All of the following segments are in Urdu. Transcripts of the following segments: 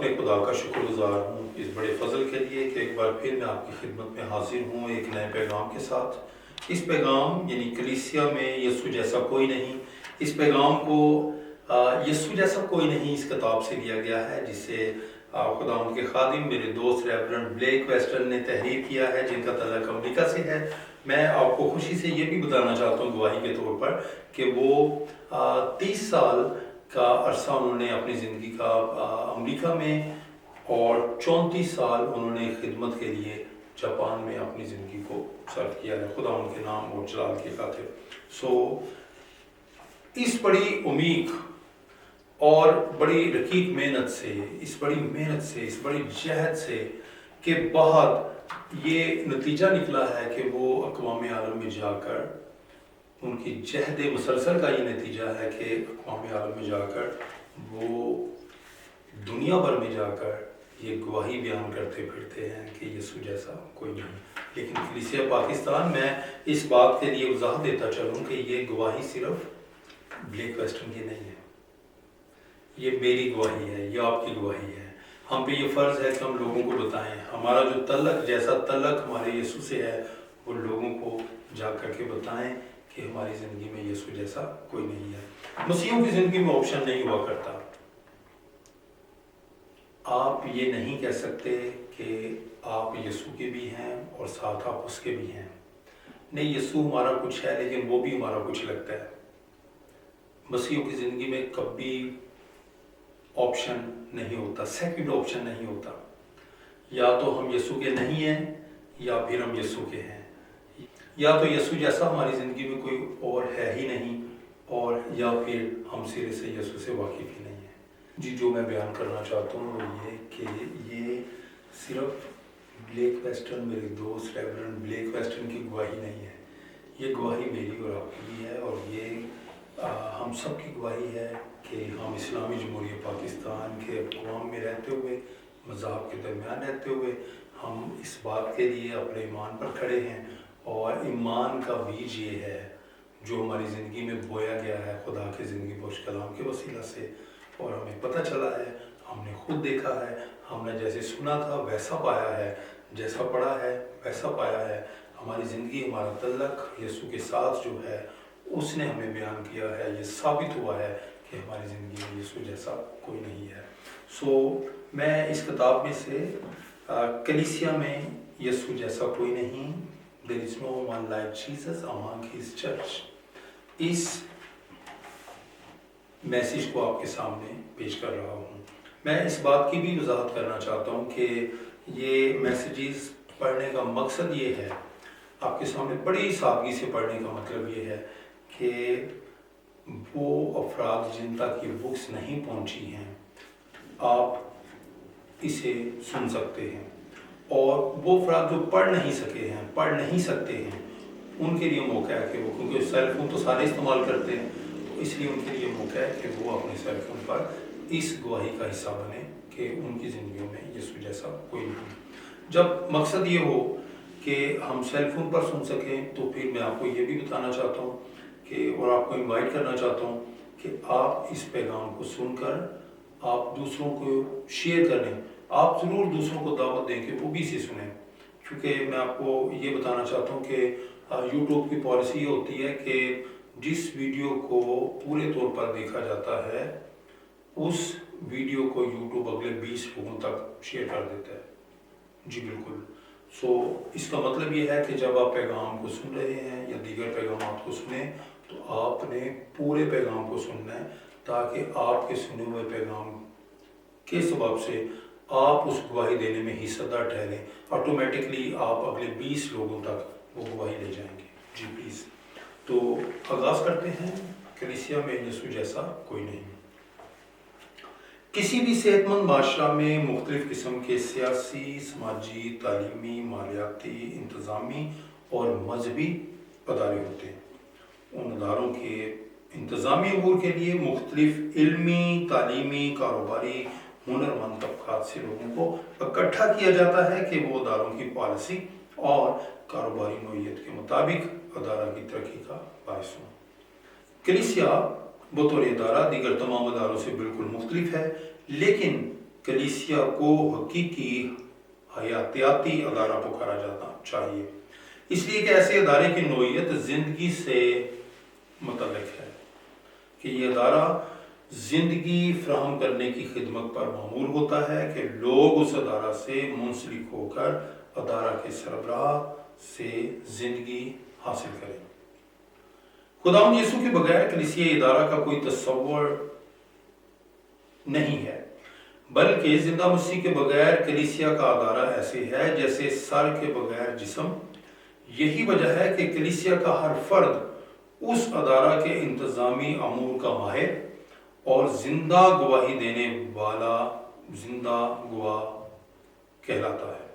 اپنے خدا کا شکر گزار ہوں اس بڑے فضل کے لیے کہ ایک بار پھر میں آپ کی خدمت میں حاضر ہوں ایک نئے پیغام کے ساتھ۔ اس پیغام یعنی کلیسیا میں یسوع جیسا کوئی نہیں، اس پیغام کو یسوع جیسا کوئی نہیں اس کتاب سے لیا گیا ہے، جسے خدا ان کے خادم میرے دوست ریورنڈ بلیک ویسٹرن نے تحریر کیا ہے، جن کا تعلق امریکہ سے ہے۔ میں آپ کو خوشی سے یہ بھی بتانا چاہتا ہوں گواہی کے طور پر کہ وہ 30 سال کا عرصہ انہوں نے اپنی زندگی کا امریکہ میں اور 34 سال انہوں نے خدمت کے لیے جاپان میں اپنی زندگی کو صرف کیا ہے، خدا ان کے نام اور جلال کی خاطر۔ اس بڑی عمیق اور بڑی رقیق محنت سے، اس بڑی جہد سے کے بعد یہ نتیجہ نکلا ہے کہ وہ اقوام عالم میں جا کر، ان کی جہد مسلسل کا یہ نتیجہ ہے کہ اقوام عالم میں جا کر وہ دنیا بھر میں جا کر یہ گواہی بیان کرتے پھرتے ہیں کہ یسوع جیسا کوئی نہیں۔ لیکن کلیسیا پاکستان میں اس بات کے لیے وضاحت دیتا چلوں کہ یہ گواہی صرف بلیک ویسٹرن کی نہیں ہے، یہ میری گواہی ہے، یہ آپ کی گواہی ہے۔ ہم پہ یہ فرض ہے کہ ہم لوگوں کو بتائیں، ہمارا جو تعلق جیسا تعلق ہمارے یسوع سے ہے وہ لوگوں کو جا کر کے بتائیں کہ ہماری زندگی میں یسوع جیسا کوئی نہیں ہے۔ مسیحوں کی زندگی میں آپشن نہیں ہوا کرتا۔ آپ یہ نہیں کہہ سکتے کہ آپ یسوع کے بھی ہیں اور ساتھ آپ اس کے بھی ہیں۔ نہیں، یسوع ہمارا کچھ ہے لیکن وہ بھی ہمارا کچھ لگتا ہے۔ مسیحوں کی زندگی میں کبھی آپشن نہیں ہوتا، سیکنڈ آپشن نہیں ہوتا۔ یا تو ہم یسوع کے نہیں ہیں یا پھر ہم یسوع کے ہیں، یا تو یسوع جیسا ہماری زندگی میں کوئی اور ہے ہی نہیں، اور یا پھر ہم سرے سے یسوع سے واقف ہی نہیں ہیں۔ جی، جو میں بیان کرنا چاہتا ہوں وہ یہ کہ یہ صرف بلیک ویسٹرن، میرے دوست ریورنڈ بلیک ویسٹرن کی گواہی نہیں ہے، یہ گواہی میری اور آپ کی بھی ہے، اور یہ ہم سب کی گواہی ہے کہ ہم اسلامی جمہوریہ پاکستان کے اقوام میں رہتے ہوئے، مذاہب کے درمیان رہتے ہوئے، ہم اس بات کے لیے اپنے ایمان پر کھڑے ہیں، اور ایمان کا بیج یہ ہے جو ہماری زندگی میں بویا گیا ہے خدا کے زندگی بخش کلام کے وسیلہ سے، اور ہمیں پتہ چلا ہے، ہم نے خود دیکھا ہے، ہم نے جیسے سنا تھا ویسا پایا ہے، جیسا پڑھا ہے ویسا پایا ہے۔ ہماری زندگی، ہمارا تعلق یسوع کے ساتھ جو ہے اس نے ہمیں بیان کیا ہے، یہ ثابت ہوا ہے کہ ہماری زندگی میں یسوع جیسا کوئی نہیں ہے۔ میں اس کتاب میں سے کلیسیا میں یسوع جیسا کوئی نہیں، there is no one like Jesus among his church، us message کو آپ کے سامنے پیش کر رہا ہوں۔ میں اس بات کی بھی وضاحت کرنا چاہتا ہوں کہ یہ میسیجز پڑھنے کا مقصد یہ ہے، آپ کے سامنے بڑی سادگی سے پڑھنے کا مطلب یہ ہے کہ وہ افراد جن تک یہ بکس نہیں پہنچی ہیں، آپ اسے سن سکتے ہیں، اور وہ افراد جو پڑھ نہیں سکتے ہیں ان کے لیے موقع ہے کہ وہ، کیونکہ سیل فون تو سارے استعمال کرتے ہیں، تو اس لیے ان کے لیے موقع ہے کہ وہ اپنے سیل فون پر اس گواہی کا حصہ بنے کہ ان کی زندگیوں میں یسوع جیسا کوئی نہیں۔ جب مقصد یہ ہو کہ ہم سیل فون پر سن سکیں، تو پھر میں آپ کو یہ بھی بتانا چاہتا ہوں کہ، اور آپ کو انوائٹ کرنا چاہتا ہوں کہ آپ اس پیغام کو سن کر آپ دوسروں کو شیئر کریں، آپ ضرور دوسروں کو دعوت دیں کہ وہ بھی اسے سنیں، کیونکہ میں آپ کو یہ بتانا چاہتا ہوں کہ یوٹیوب کی پالیسی یہ ہوتی ہے کہ جس ویڈیو کو پورے طور پر دیکھا جاتا ہے اس ویڈیو کو یوٹیوب اگلے 20 لوگوں تک شیئر کر دیتا ہے۔ جی بالکل۔ اس کا مطلب یہ ہے کہ جب آپ پیغام کو سن رہے ہیں یا دیگر پیغامات کو سنیں تو آپ نے پورے پیغام کو سننا ہے، تاکہ آپ کے سنے ہوئے پیغام کے سبب سے آپ اس گواہی دینے میں حصہ دار ٹھہریں، آٹومیٹکلی آپ اگلے 20 لوگوں تک وہ گواہی لے جائیں گے۔ جی پلیز۔ تو آغاز کرتے ہیں، کلیسیا میں یسوع جیسا کوئی نہیں۔ کسی بھی صحت مند معاشرہ میں مختلف قسم کے سیاسی، سماجی، تعلیمی، مالیاتی، انتظامی اور مذہبی ادارے ہوتے ہیں۔ ان اداروں کے انتظامی امور کے لیے مختلف علمی، تعلیمی، کاروباری، ہنرمند طبقات سے لوگوں کو اکٹھا کیا جاتا ہے کہ وہ اداروں کی پالیسی اور کاروباری نوعیت کے مطابق ادارہ کی ترقی کا باعث ہوں۔ کلیسیا بطور ادارہ دیگر تمام اداروں سے بالکل مختلف ہے، لیکن کلیسیا کو حقیقی حیاتیاتی ادارہ پکارا جانا چاہیے، اس لیے کہ ایسے ادارے کی نوعیت زندگی سے متعلق ہے کہ یہ ادارہ زندگی فراہم کرنے کی خدمت پر معمور ہوتا ہے کہ لوگ اس ادارہ سے منسلک ہو کر ادارہ کے سربراہ سے زندگی حاصل کریں۔ خداوند یسوع کے بغیر کلیسیائی ادارہ کا کوئی تصور نہیں ہے، بلکہ زندہ مسیح کے بغیر کلیسیا کا ادارہ ایسے ہے جیسے سر کے بغیر جسم۔ یہی وجہ ہے کہ کلیسیا کا ہر فرد اس ادارہ کے انتظامی امور کا ماہر اور زندہ گواہی دینے والا زندہ گواہ کہلاتا ہے،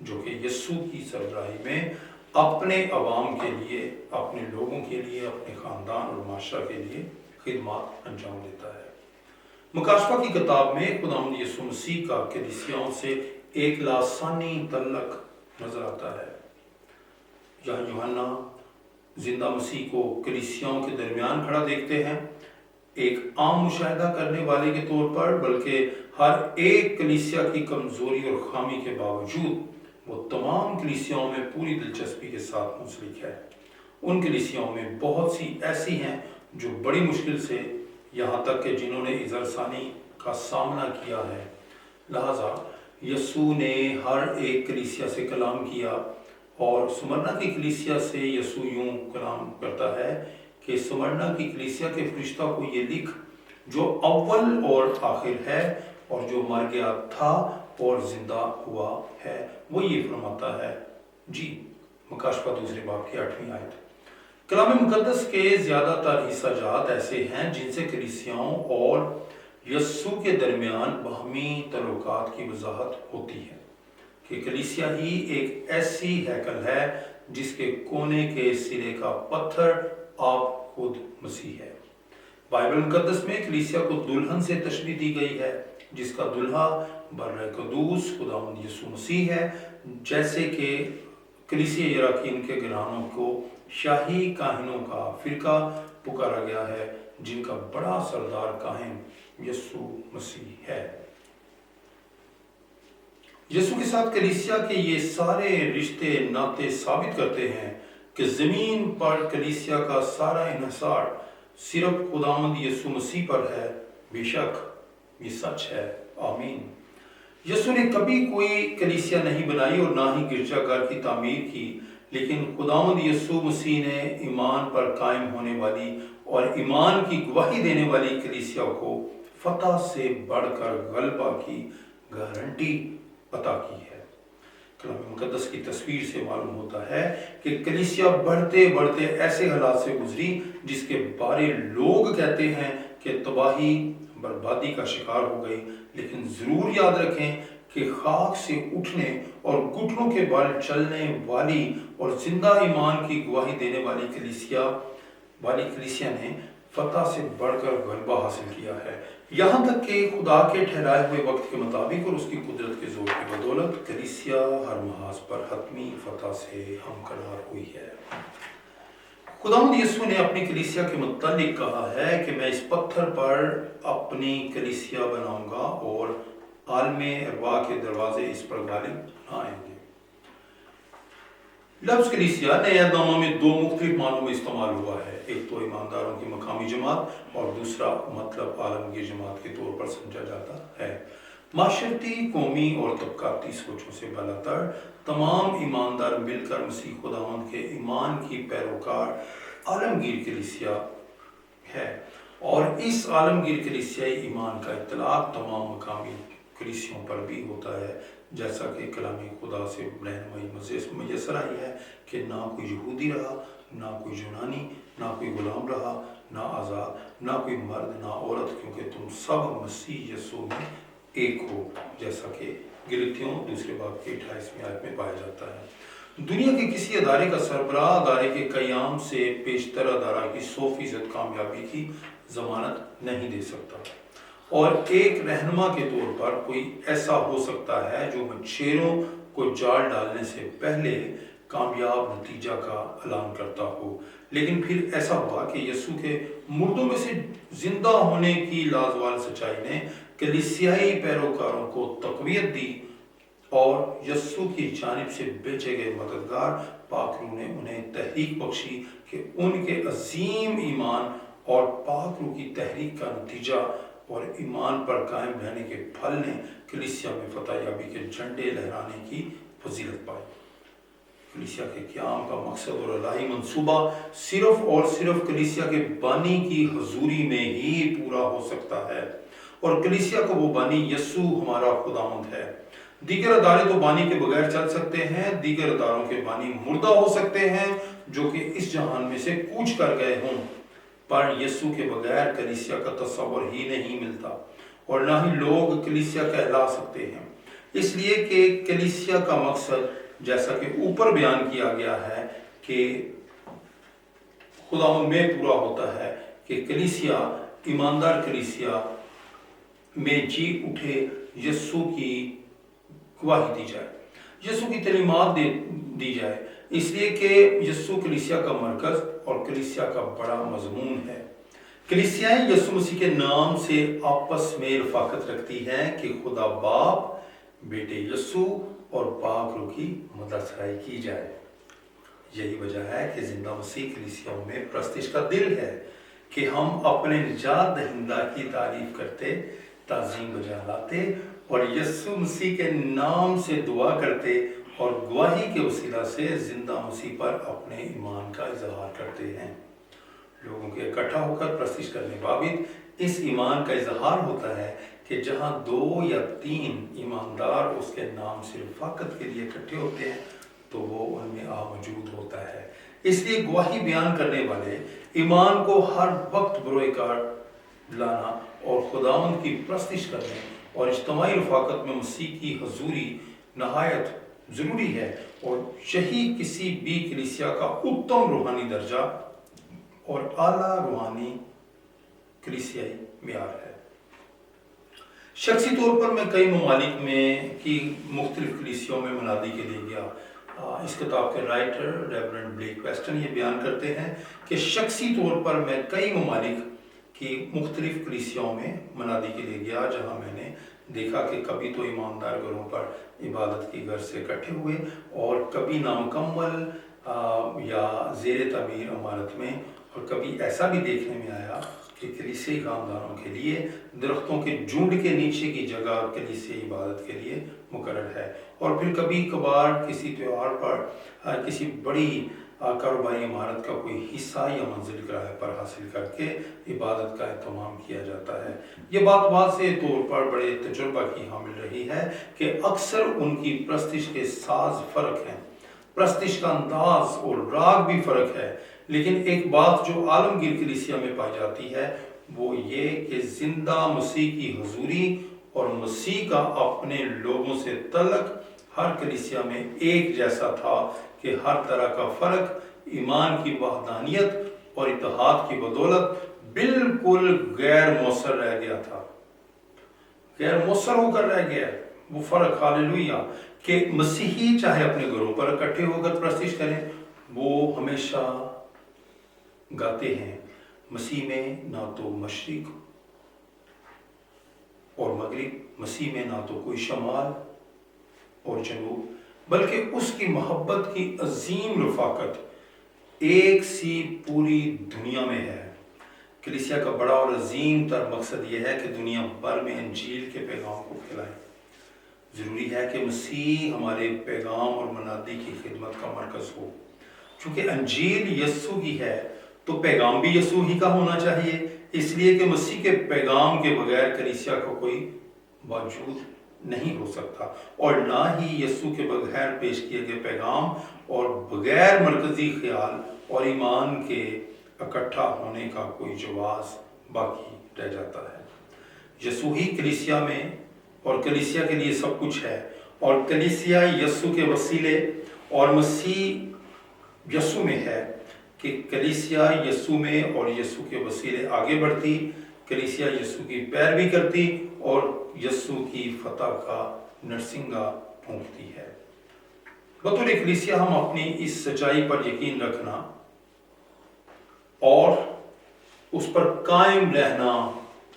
جو کہ یسوع کی سربراہی میں اپنے عوام کے لیے، اپنے لوگوں کے لیے، اپنے خاندان اور معاشرہ کے لیے خدمات انجام دیتا ہے۔ مکاشفہ کی کتاب میں خداوند یسوع مسیح کا کلیسیاؤں سے ایک لاسانی تعلق نظر آتا ہے۔ یہاں یوحنا زندہ مسیح کو کلیسیاؤں کے درمیان کھڑا دیکھتے ہیں، ایک عام مشاہدہ کرنے والے کے طور پر، بلکہ ہر ایک کلیسیا کی کمزوری اور خامی کے باوجود وہ تمام کلیسیاؤں میں پوری دلچسپی کے ساتھ منسلک ہے۔ ان کلیسیاؤں میں بہت سی ایسی ہیں جو بڑی مشکل سے، یہاں تک کہ جنہوں نے اظہار ثانی کا سامنا کیا ہے، لہذا یسوع نے ہر ایک کلیسیا سے کلام کیا، اور سمرنا کی کلیسیا سے یسوع یوں کلام کرتا ہے کہ سمرنا کی کلیسیا کے فرشتہ کو یہ لکھ، جو اول اور آخر ہے اور جو مر گیا تھا اور زندہ ہوا ہے، وہ یہ فرماتا ہے۔ جی، مکاشفہ 2 باب کی 8ویں آیت۔ کلام مقدس کے زیادہ تر حصہ جات ایسے ہیں جن سے کلیسیاؤں اور یسوع کے درمیان باہمی تعلقات کی وضاحت ہوتی ہے کہ کلیسیا ہی ایک ایسی ہیکل ہے جس کے کونے کے سرے کا پتھر آپ خود مسیح ہے۔ بائبل مقدس میں کلیسیا کو دلہن سے تشبیہ دی گئی ہے، جس کا دلہا بر قدوس خداوند یسوع مسیح ہے، جیسے کہ کلیسیا یراقین کے گھرانوں کو شاہی کاہنوں کا فرقہ پکارا گیا ہے، جن کا بڑا سردار کاہن یسوع مسیح ہے۔ یسوع کے ساتھ کلیسیا کے یہ سارے رشتے ناطے ثابت کرتے ہیں کہ زمین پر کلیسیا کا سارا انحصار صرف خداوند یسوع مسیح پر ہے۔ بے شک یہ سچ ہے، آمین۔ یسوع نے کبھی کوئی کلیسیا نہیں بنائی اور نہ ہی گرجا گھر کی تعمیر کی، لیکن خداوند یسوع مسیح نے ایمان پر قائم ہونے والی اور ایمان کی گواہی دینے والی کلیسیا کو فتح سے بڑھ کر غلبہ کی گارنٹی عطا کی ہے۔ کلام مقدس کی تصویر سے معلوم ہوتا ہے کہ کلیسیا بڑھتے بڑھتے ایسے حالات سے گزری جس کے بارے لوگ کہتے ہیں کہ تباہی بربادی کا شکار ہو گئی، لیکن ضرور یاد رکھیں کہ خاک سے اٹھنے اور گھٹنوں کے بل چلنے والی اور زندہ ایمان کی گواہی دینے والی کلیسیا نے فتح سے بڑھ کر غلبہ حاصل کیا ہے، یہاں تک کہ خدا کے ٹھہرائے ہوئے وقت کے مطابق اور اس کی قدرت کے زور کی بدولت کلیسیا ہر محاذ پر حتمی فتح سے ہمکنار ہوئی ہے۔ خداوند یسوع نے اپنی کلیسیا کے متعلق کہا ہے کہ میں اس پتھر پر اپنی کلیسیا بناؤں گا اور عالم ارواح کے دروازے اس پر غالب نہ آئیں گے۔ لفظ کلیسیا نئے نامہ میں 2 مختلف معنوں میں استعمال ہوا ہے، ایک تو ایمانداروں کی مقامی جماعت اور دوسرا مطلب عالمگیر جماعت کے طور پر سمجھا جاتا ہے۔ معاشرتی، قومی اور طبقاتی سوچوں سے بالاتر تمام ایماندار مل کر مسیح خداوند کے ایمان کی پیروکار عالمگیر کلیسیا ہے، اور اس عالمگیر کلیسیائی ایمان کا اطلاق تمام مقامی کلیسیوں پر بھی ہوتا ہے، جیسا کہ کلام خدا سے رہنمائی میسر آئی ہے کہ نہ کوئی یہودی رہا، نہ کوئی یونانی، نہ کوئی غلام رہا، نہ آزاد، نہ کوئی مرد نہ عورت، کیونکہ تم سب مسیح یسوع میں ایک ہو، جیسا کہ گلتیوں 2 باب کی 28ویں آیت میں پایا جاتا ہے۔ دنیا کے کسی ادارے کا سربراہ ادارے کے قیام سے پیشتر ادارہ کی 100% کامیابی کی ضمانت نہیں دے سکتا، اور ایک رہنما کے طور پر کوئی ایسا ہو سکتا ہے جو مچھیروں کو جال ڈالنے سے پہلے کامیاب نتیجہ کا اعلان کرتا ہو، لیکن پھر ایسا ہوا کہ یسوع کے مردوں میں سے زندہ ہونے کی لازوال سچائی نے کلیسیائی پیروکاروں کو تقویت دی اور یسوع کی جانب سے بھیجے گئے مددگار پاک روح نے انہیں تحریک بخشی کہ ان کے عظیم ایمان اور پاک روح کی تحریک کا نتیجہ اور ایمان پر قائم رہنے کے پھل نے کلیسیا میں فتح یابی کے جھنڈے لہرانے کی فضیلت پائی۔ کلیسیا کے قیام کا مقصد اور الہی منصوبہ صرف اور صرف کلیسیا کے بانی کی حضوری میں ہی پورا ہو سکتا ہے، اور کلیسیا کا وہ بانی یسوع ہمارا خداوند ہے۔ دیگر ادارے تو بانی کے بغیر چل سکتے ہیں، دیگر اداروں کے بانی مردہ ہو سکتے ہیں جو کہ اس جہان میں سے کوچ کر گئے ہوں، پر یسوع کے بغیر کلیسیا کا تصور ہی نہیں ملتا، اور نہ ہی لوگ کلیسیا کہلا سکتے ہیں۔ اس لیے کہ کلیسیا کا مقصد جیسا کہ اوپر بیان کیا گیا ہے کہ خداوند میں پورا ہوتا ہے کہ کلیسیا، ایماندار کلیسیا میں جی اٹھے یسوع کی گواہی دی جائے، یسوع کی تعلیمات دی جائے، اس لیے کہ یسوع کلیسیا کا مرکز اور کلیسیا کا بڑا مضمون ہے۔ کلیسیائیں یسوع مسیح کے نام سے آپس میں رفاقت رکھتی ہیں کہ خدا باپ، بیٹے یسوع اور پاک روح کی مدد سرائی کی جائے۔ یہی وجہ ہے کہ زندہ مسیح کلیسیاؤں میں پرستش کا دل ہے کہ ہم اپنے نجات دہندہ کی تعریف کرتے، تعظیم بجا لاتے اور یسوع مسیح کے نام سے دعا کرتے اور گواہی کے وسیلہ سے زندہ مسیح پر اپنے ایمان کا اظہار کرتے ہیں۔ لوگوں کے اکٹھا ہو کر پرستش کرنے بابت اس ایمان کا اظہار ہوتا ہے کہ جہاں 2 یا 3 ایماندار اس کے نام سے رفاقت کے لیے اکٹھے ہوتے ہیں تو وہ ان میں موجود ہوتا ہے۔ اس لیے گواہی بیان کرنے والے ایمان کو ہر وقت بروئے کار لانا اور خداوند کی پرستش کرنے اور اجتماعی رفاقت میں مسیح کی حضوری نہایت ضروری ہے، اور یہی کسی بھی کلیسیا کا اتم روحانی درجہ اور اعلیٰ روحانی کلیسیائی معیار ہے۔ شخصی طور پر میں کئی ممالک میں کی مختلف کلیسیوں میں منادی کے لیے گیا۔ اس کتاب کے رائٹر ریورنڈ بلیک ویسٹن یہ بیان کرتے ہیں کہ شخصی طور پر میں کئی ممالک کی مختلف کلیسیوں میں منادی کے لیے گیا، جہاں میں نے دیکھا کہ کبھی تو ایماندار گھروں پر عبادت کی گھر سے اکٹھے ہوئے اور کبھی نامکمل یا زیر تعمیر عمارت میں، اور کبھی ایسا بھی دیکھنے میں آیا کہ کلیسیائی خاندانوں کے لیے درختوں کے جھنڈ کے نیچے کی جگہ کلیسیائی عبادت کے لیے مقرر ہے، اور پھر کبھی کبھار کسی تہوار پر کسی بڑی کاروباری عمارت کا کوئی حصہ یا منزل کرائے پر حاصل کر کے عبادت کا اہتمام کیا جاتا ہے۔ یہ بات واضح طور پر بڑے تجربہ کی حامل رہی ہے کہ اکثر ان کی پرستش کے ساز فرق ہیں، پرستش کا انداز اور راگ بھی فرق ہے، لیکن ایک بات جو عالمگیر کلیسیا میں پائی جاتی ہے وہ یہ کہ زندہ مسیح کی حضوری اور مسیح کا اپنے لوگوں سے تعلق ہر کلیسیا میں ایک جیسا تھا کہ ہر طرح کا فرق ایمان کی وحدانیت اور اتحاد کی بدولت بالکل غیر مؤثر رہ گیا تھا، غیر مؤثر ہو کر رہ گیا وہ فرق۔ ہاللویہ! کہ مسیحی چاہے اپنے گھروں پر اکٹھے ہو کر پرستش کریں، وہ ہمیشہ گاتے ہیں مسیح میں نہ تو مشرق اور مغرب، مسیح میں نہ تو کوئی شمال اور جنوب، بلکہ اس کی محبت کی عظیم رفاقت ایک سی پوری دنیا میں ہے۔ کلیسیا کا بڑا اور عظیم تر مقصد یہ ہے کہ دنیا بھر میں انجیل کے پیغام کو پھیلائیں۔ ضروری ہے کہ مسیح ہمارے پیغام اور منادی کی خدمت کا مرکز ہو۔ چونکہ انجیل یسوع کی ہے تو پیغام بھی یسوع ہی کا ہونا چاہیے، اس لیے کہ مسیح کے پیغام کے بغیر کلیسیا کا کوئی وجود نہیں ہو سکتا، اور نہ ہی یسوع کے بغیر پیش کیے گئے پیغام اور بغیر مرکزی خیال اور ایمان کے اکٹھا ہونے کا کوئی جواز باقی رہ جاتا ہے۔ یسوع ہی کلیسیا میں اور کلیسیا کے لیے سب کچھ ہے، اور کلیسیا یسوع کے وسیلے اور مسیح یسوع میں ہے کہ کلیسیا یسوع میں اور یسوع کے وسیلے آگے بڑھتی، کلیسیا یسوع کی پیروی کرتی اور یسوع کی فتح کا نرسنگا پھونکتی ہے۔ بطور کلیسیا ہم اپنی اس سچائی پر یقین رکھنا اور اس پر قائم رہنا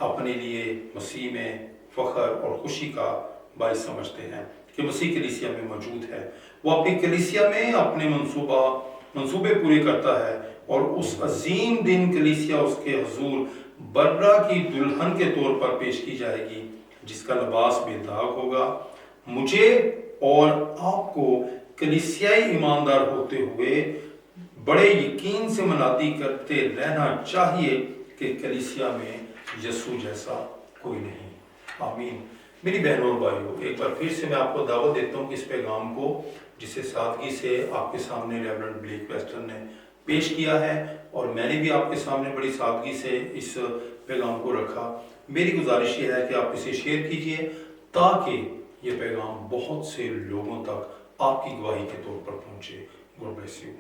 اپنے لیے مسیح میں فخر اور خوشی کا باعث سمجھتے ہیں کہ مسیح کلیسیا میں موجود ہے۔ وہ اپنی کلیسیا میں اپنے منصوبے پورے کرتا ہے، اور اس عظیم دن کلیسیا اس کے حضور برہ کی دلہن کے طور پر پیش کی جائے گی، جس کا لباس بے داغ ہوگا۔ مجھے اور آپ کو کلیسیائی ایماندار ہوتے ہوئے بڑے یقین سے منادی کرتے رہنا چاہیے کہ کلیسیا میں یسوع جیسا کوئی نہیں۔ آمین۔ میری بہنوں اور بھائیوں، ایک بار پھر سے میں آپ کو دعوت دیتا ہوں کہ اس پیغام کو، جسے سادگی سے آپ کے سامنے ریورنڈ بلیک ویسٹن نے پیش کیا ہے، اور میں نے بھی آپ کے سامنے بڑی سادگی سے اس پیغام کو رکھا، میری گزارش یہ ہے کہ آپ اسے شیئر کیجئے تاکہ یہ پیغام بہت سے لوگوں تک آپ کی گواہی کے طور پر پہنچے۔ God bless you.